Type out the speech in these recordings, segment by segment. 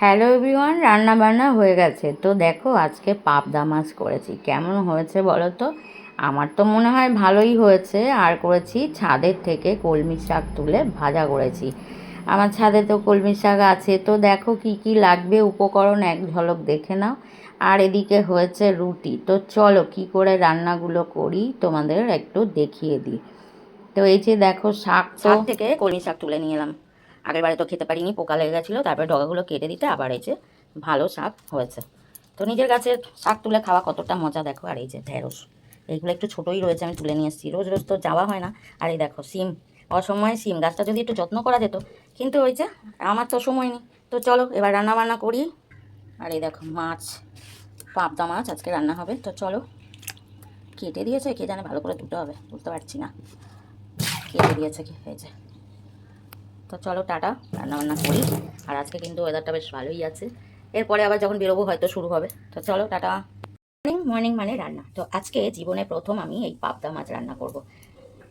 Hello everyone, রান্না বান্না হয়ে গেছে। তো দেখো আজকে পাবদা মাছ করেছি। কেমন হয়েছে বলো তো? আমার তো মনে হয় ভালোই হয়েছে। আর করেছি ছাদের থেকে কলমি শাক তুলে ভাজা করেছি। আমার ছাদে তো কলমি শাক আছে। তো দেখো কি কি লাগবে উপকরণ এক ঝলক দেখে নাও। আর এদিকে হয়েছে রুটি। তো চলো কি করে রান্নাগুলো করি তোমাদের একটু দেখিয়ে দিই। তো এই যে দেখো শাক থেকে কলমি শাক তুলে নিয়ে এলাম। আগের বারে তো খেতে পারিনি, পোকা লেগে গেছিলো। তারপরে ডগাগুলো কেটে দিতে আবার এই যে ভালো শাক হয়েছে। তো নিজের গাছের শাক তুলে খাওয়া কতটা মজা দেখো। আর এই যে ঢেঁড়স, এইগুলো একটু ছোটোই রয়েছে, আমি তুলে নিয়ে এসেছি। রোজ রোজ তো যাওয়া হয় না। আর এই দেখো সিম, অসময়ে সিম গাছটা যদি একটু যত্ন করা যেত, কিন্তু ওই যে আমার তো সময় নেই। তো চলো এবার রান্না বান্না করি। আর এই দেখো মাছ, পাবদা মাছ আজকে রান্না হবে। তো চলো, কেটে দিয়েছে কে জানে, ভালো করে ধুতে হবে, বুঝতে পারছি না। কেটে দিয়েছে কি হয়েছে। তো চলো টাটা, রান্নাবান্না করি। আর আজকে কিন্তু ওয়েদারটা বেশ ভালোই আছে। এরপরে আবার যখন বেরোবো হয়তো শুরু হবে। তো চলো টাটা। মর্নিং মর্নিং মানে রান্না। তো আজকে জীবনে প্রথম আমি এই পাবদা মাছ রান্না করব।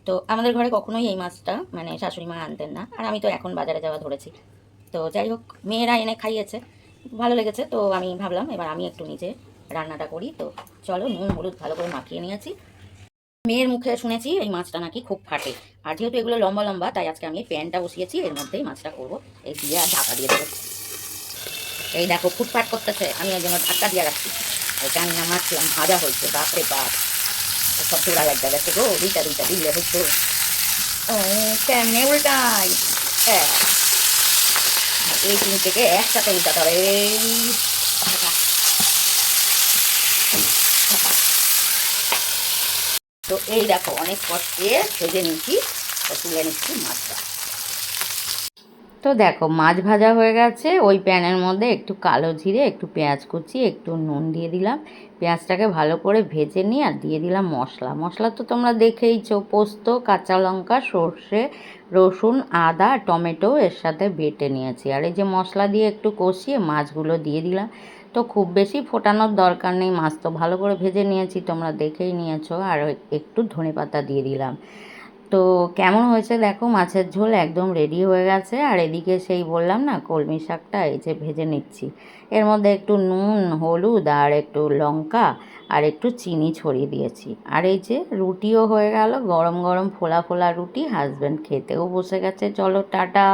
তো আমাদের ঘরে কখনোই এই মাছটা মানে শাশুড়ি মা আনতেন না, আর আমি তো এখন বাজারে যাওয়া ধরেছি। তো যাই হোক, মেয়েরা এনে খাইয়েছে, ভালো লেগেছে। তো আমি ভাবলাম এবার আমি একটু নিজে রান্নাটা করি। তো চলো, নুন হলুদ ভালো করে মাখিয়ে নিয়েছি। মেয়ের মুখে শুনেছি এই মাছটা নাকি খুব ফাটে। আর যেহেতু এগুলো লম্বা লম্বা, তাই আজকে আমি প্যানটা বসিয়েছি, এর মধ্যেই মাছটা করবো। এই দিয়ে আর ঢাকা দিয়ে দেবো। এই দেখো ফুটফাট করতেছে, আমি ওই জন্য ধাক্কা দিয়ে রাখছি। জানি না মাছ ভাজা হয়েছে, বাপরে বাপ, সব জোড়া এক জায়গা থেকে দুইটা দুইটা দিলে হচ্ছে। ও কেমনে উল্টাই, হ্যাঁ এই তিন থেকে একসাথে উল্টাতে হবে। তো এই দেখো অনেক কষ্টে ভেজে নিচ্ছি, তুলে নিচ্ছি মাছটা। তো দেখো মাছ ভাজা হয়ে গেছে। ওই প্যানের মধ্যে একটু কালো জিরে, একটু পেঁয়াজ কুচি, একটু নুন দিয়ে দিলাম। পেঁয়াজটাকে ভালো করে ভেজে নিয়ে আর দিয়ে দিলাম মশলা। মশলা তো তোমরা দেখেইছো, পোস্ত, কাঁচা লঙ্কা, সর্ষে, রসুন, আদা, টমেটো এর সাথে বেটে নিয়েছি। আর এই যে মশলা দিয়ে একটু কষিয়ে মাছগুলো দিয়ে দিলাম। তো খুব বেশি ফোটানোর দরকার নেই, মাছ তো ভালো করে ভেজে নিয়েছি, তোমরা দেখেই নিয়েছো। আর একটু ধনেপাতা দিয়ে দিলাম। তো কেমন হয়েছে দেখো, মাছের ঝোল একদম রেডি হয়ে গেছে। আর এদিকে সেই বললাম না কলমি শাকটা এই যে ভেজে নিচ্ছি। এর মধ্যে একটু নুন হলুদ আর একটু লঙ্কা আর একটু চিনি ছড়িয়ে দিয়েছি। আর এই যে রুটিও হয়ে গেল, গরম গরম ফোলা ফোলা রুটি। হাজব্যান্ড খেতেও বসে গেছে। চলো টাটা।